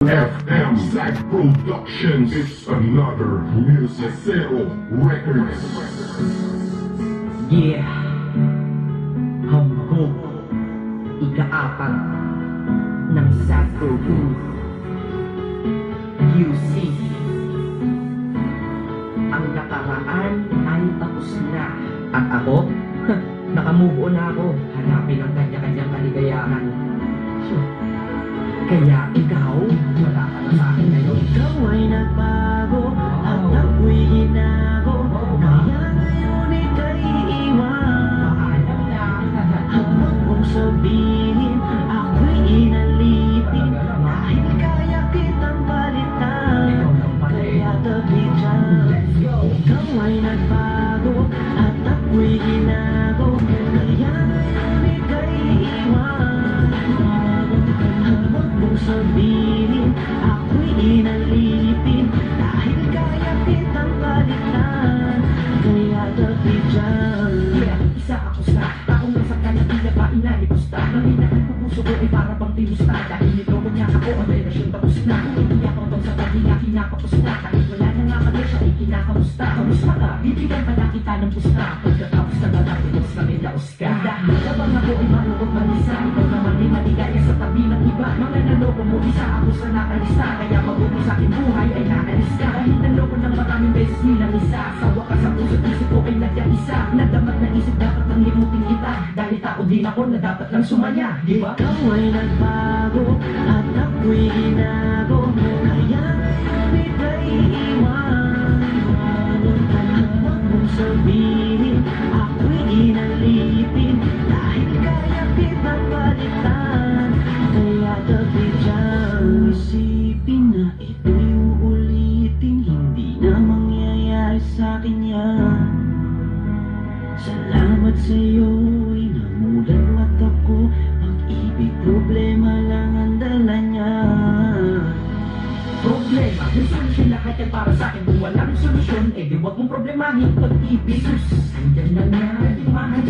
FM Zach Productions. It's another Music Zero Records. Yeah, hambog, ika-apat ng Zach Productions. UC, ang nakaraan ay tapos na. At ako, nakamove on na ako. Hanapin ang kanya-kanyang kaligayahan. Kaya ikaw, wala ka na sa akin ngayon. Ikaw ay nagbago at ako'y hinago. Kaya ngayon ika'y iiwan. Maalam na. Huwag mong sabihin ako'y inalipin. Dahil kaya kitang palitan. Kaya tabi dyan. Ikaw ay nagbago at ako'y hinago. Kaya ngayon ika'y iiwan. Huwag mong sabihin ako'y inalipin. Dahil kaya kitang palitan. Kaya tabi dyan. Yeah, isa ako sa taong nasa kanya tila pa inalipusta. Nanginaan ko puso ko ay para bang timusta. Dahil nito ko niya ako ang relasyon tapos na. Kung hindi ako bang sa tabi niya kinakapos na. Kahit wala na nga kami siya ay kinakamusta. Kamusta ka? Bibigyan pa na kita ng pusta. Pagkatapos na natapilos na may laos ka. Dahil habang ako ay malungkot mag-isa, ikaw naman ay maligaya sa tabi ng iba. Mga naloko mo, isa ako sa nakalista. Kaya mabuti sa aking buhay ay naalis ka. Kahit naloko ng maraming beses nilang isa. Sa wakas ang puso't isip ko ay nagkaisa. Nadamat na isip dapat nang limutin kita. Dahil tao din ako na dapat lang sumaya, di ba? Ikaw ay nagbago at ako'y hinago. Kaya ngayon ika'y iiwan. Huwag mong sabihin ako'y inalipin. Dahil kaya kitang palitan. Kaya tabi dyan. Isipin na ito'y uulitin. Hindi na mangyayari sa'kin yan. Salamat sa'yo'y namulat mata ko. Pag-ibig problema lang ang dala niya. Problema, may solusyon lahat yan para sa akin. Kung walang solusyon, eh di wag mong problemahin. Pag-ibig, sus, andyan lang yan. Mahal